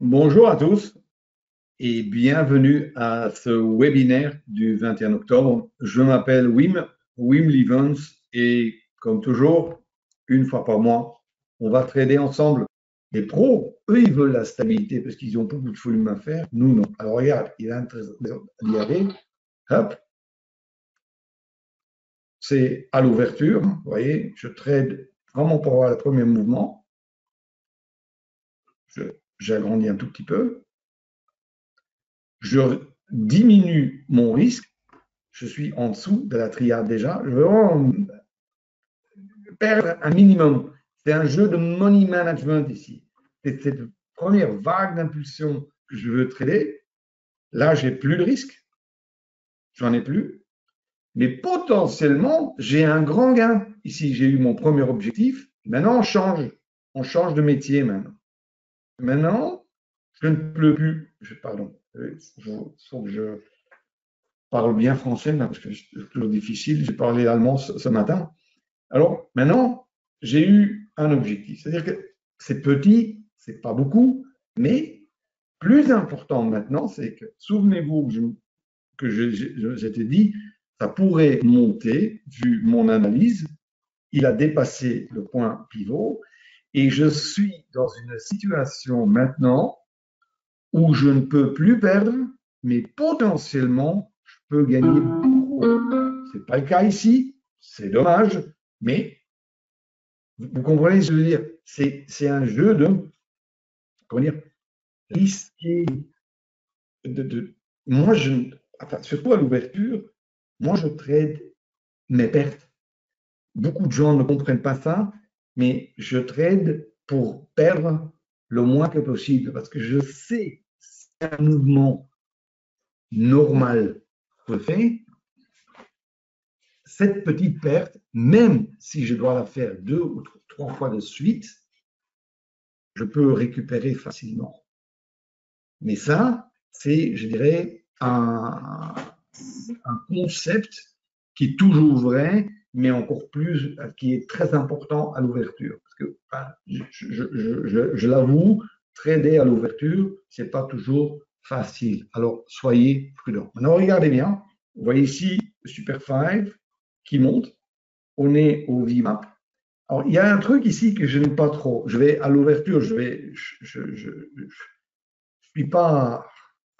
Bonjour à tous et bienvenue à ce webinaire du 21 octobre. Je m'appelle Wim Livens et comme toujours, une fois par mois, on va trader ensemble. Les pros, eux, ils veulent la stabilité parce qu'ils ont beaucoup de volume à faire. Nous, non. Alors regarde, il a d'y aller. Hop, c'est à l'ouverture. Vous voyez, je trade vraiment pour avoir le premier mouvement. J'agrandis un tout petit peu. Je diminue mon risque. Je suis en dessous de la triade déjà. Je veux vraiment perdre un minimum. C'est un jeu de money management ici. C'est cette première vague d'impulsion que je veux trader. Là, j'ai plus de risque. J'en ai plus. Mais potentiellement, j'ai un grand gain. Ici, j'ai eu mon premier objectif. Maintenant, on change. On change de métier maintenant. Maintenant, je ne peux plus. Pardon. Il faut que je parle bien français, parce que c'est toujours difficile. J'ai parlé allemand ce matin. Alors maintenant, j'ai eu un objectif. C'est-à-dire que c'est petit, c'est pas beaucoup, mais plus important maintenant, c'est que, souvenez-vous que j'étais dit, ça pourrait monter, vu mon analyse, il a dépassé le point pivot, et je suis dans une situation maintenant où je ne peux plus perdre, mais potentiellement, je peux gagner beaucoup. Ce n'est pas le cas ici, c'est dommage, mais vous comprenez ce que je veux dire? C'est un jeu de, comment dire, risqué. Moi, enfin, surtout à l'ouverture, moi, je trade mes pertes. Beaucoup de gens ne comprennent pas ça, mais je trade pour perdre le moins que possible parce que je sais si un mouvement normal se fait, cette petite perte, même si je dois la faire 2 ou 3 fois de suite, je peux récupérer facilement. Mais ça, c'est, je dirais, un concept qui est toujours vrai, mais encore plus, qui est très important à l'ouverture. Parce que, enfin, je l'avoue, trader à l'ouverture, c'est pas toujours facile. Alors, soyez prudents. Maintenant, regardez bien. Vous voyez ici le Super 5 qui monte. On est au VMAP. Alors, il y a un truc ici que je n'aime pas trop. Je vais à l'ouverture, je suis pas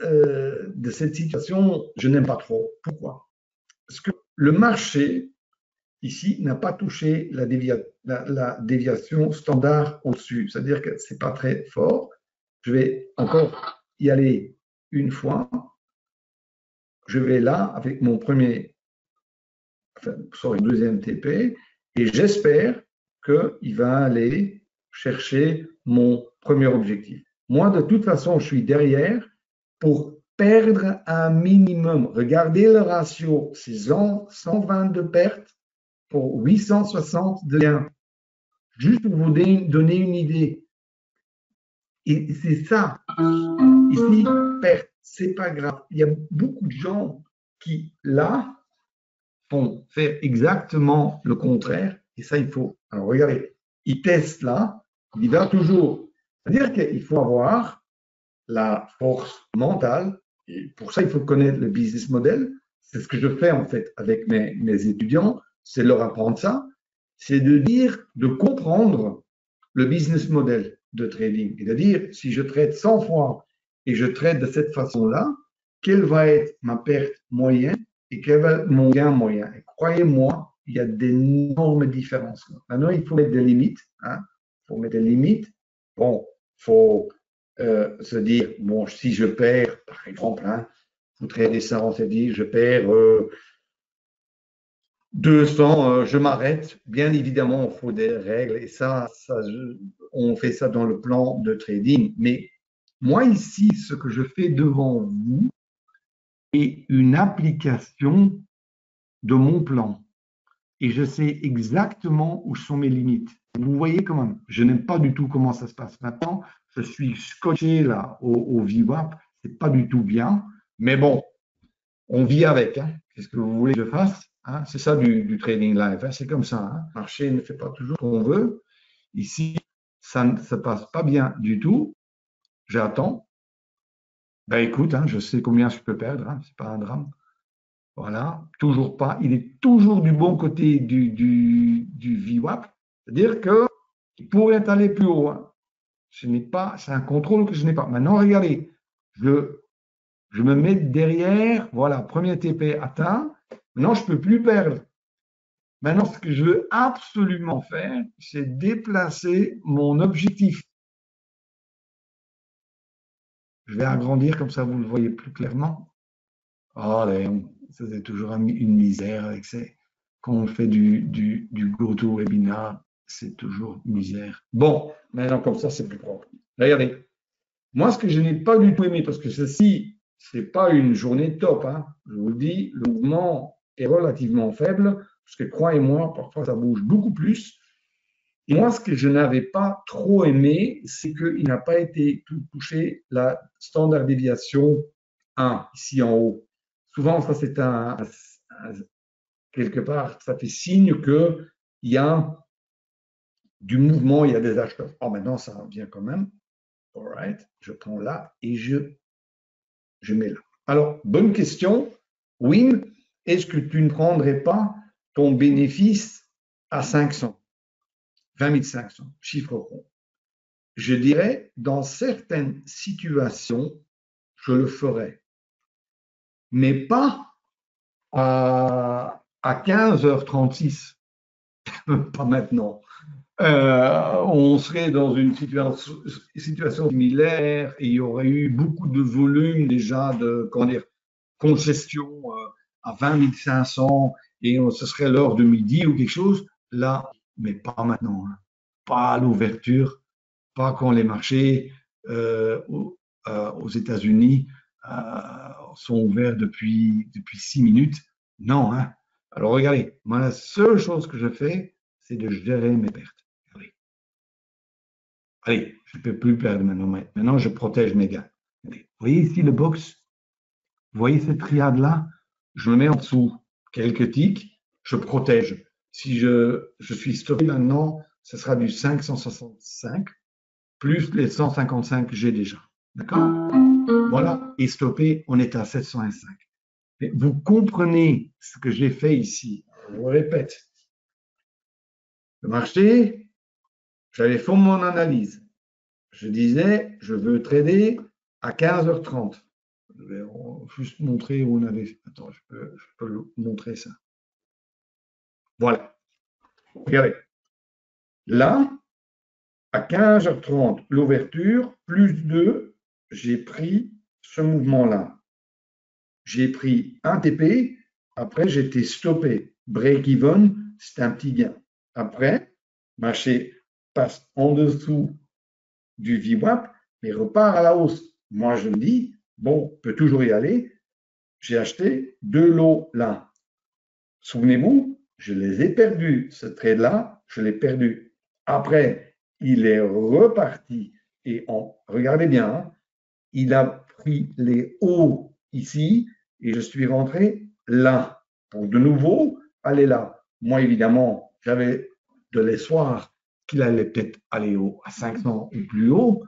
de cette situation, je n'aime pas trop. Pourquoi? Parce que le marché, ici, n'a pas touché la déviation standard au-dessus. C'est-à-dire que ce n'est pas très fort. Je vais encore y aller une fois. Je vais là avec mon deuxième TP et j'espère qu'il va aller chercher mon premier objectif. Moi, de toute façon, je suis derrière pour perdre un minimum. Regardez le ratio, c'est 120 de pertes pour 860 de gains. Juste pour vous donner une idée. Et c'est ça. Ici, perte, c'est pas grave. Il y a beaucoup de gens qui, là, font faire exactement le contraire. Et ça, il faut. Alors, regardez, il teste là, il va toujours. C'est-à-dire qu'il faut avoir la force mentale. Et pour ça, il faut connaître le business model. C'est ce que je fais en fait avec mes étudiants, c'est leur apprendre ça. C'est de dire, de comprendre le business model de trading. Et de dire, si je trade 100 fois et je trade de cette façon-là, quelle va être ma perte moyenne et quel va être mon gain moyen. Et croyez-moi, il y a d'énormes différences. Maintenant, il faut mettre des limites. Il faut mettre des limites. Bon, il faut se dire, bon, si je perds, par exemple, vous tradez ça, on s'est dit, je perds 200, je m'arrête. Bien évidemment, il faut des règles et on fait ça dans le plan de trading. Mais moi, ici, ce que je fais devant vous est une application de mon plan. Et je sais exactement où sont mes limites. Vous voyez quand même, je n'aime pas du tout comment ça se passe maintenant. Je suis scotché là au VWAP, c'est pas du tout bien. Mais bon, on vit avec. Qu'est-ce que vous voulez que je fasse? C'est ça du trading live. C'est comme ça. Le marché ne fait pas toujours ce qu'on veut. Ici, ça ne se passe pas bien du tout. j'attends. Ben écoute, hein, je sais combien je peux perdre, hein, c'est pas un drame. Voilà, toujours pas. Il est toujours du bon côté du VWAP, c'est-à-dire qu'il pourrait aller plus haut. Hein. C'est un contrôle que je n'ai pas. Maintenant, regardez, je me mets derrière, voilà, premier TP atteint. Maintenant, je ne peux plus perdre. Maintenant, ce que je veux absolument faire, c'est déplacer mon objectif. Je vais agrandir, comme ça vous le voyez plus clairement. Oh, ça c'est toujours une misère avec ces. Quand on fait du GoToWebinar, c'est toujours misère. Bon, maintenant comme ça, c'est plus propre. Regardez, moi ce que je n'ai pas du tout aimé, parce que ceci, c'est pas une journée top, hein. Je vous le dis, le mouvement est relativement faible, parce que croyez-moi, parfois ça bouge beaucoup plus. Et moi, ce que je n'avais pas trop aimé, c'est qu'il n'a pas été touché la standard déviation 1, ici en haut. Souvent, ça c'est quelque part, ça fait signe qu'il y a du mouvement, il y a des acheteurs. Oh, maintenant, ça vient quand même. All right, je prends là et je mets là. Alors, bonne question. Wim, est-ce que tu ne prendrais pas ton bénéfice à 500, 20 500, chiffre rond? Je dirais, dans certaines situations, je le ferai, mais pas à 15h36, pas maintenant. On serait dans une situation similaire et il y aurait eu beaucoup de volume déjà de, comment dire, congestion à 20 500 et ce serait l'heure de midi ou quelque chose. Là, mais pas maintenant, hein. Pas à l'ouverture, pas quand les marchés aux États-Unis sont ouverts depuis 6 minutes. Non, hein. Alors regardez, moi la seule chose que je fais, c'est de gérer mes pertes. Allez, je ne peux plus perdre maintenant. Maintenant, je protège mes gains. Vous voyez ici le box? Vous voyez cette triade-là? Je me mets en dessous quelques ticks, je protège. Si je suis stoppé maintenant, ce sera du 565 plus les 155 que j'ai déjà. D'accord? Voilà, et stoppé, on est à 705. Mais vous comprenez ce que j'ai fait ici. Je vous répète. Le marché, j'avais fait mon analyse. Je disais, je veux trader à 15h30. Je vais juste montrer où on avait. Attends, je peux montrer ça. Voilà. Regardez. Là, à 15h30, l'ouverture, plus 2, j'ai pris ce mouvement-là. J'ai pris un TP, après j'étais stoppé. Break-even, c'est un petit gain. Après, marché passe en dessous du VWAP, mais repart à la hausse. Moi, je me dis, bon, on peut toujours y aller. J'ai acheté 2 lots là. Souvenez-vous, je les ai perdus. Ce trade-là, je l'ai perdu. Après, il est reparti et regardez bien, hein, il a pris les hauts ici et je suis rentré là pour de nouveau aller là. Moi, évidemment, j'avais de l'espoir qu'il allait peut-être aller à 500 ou plus haut,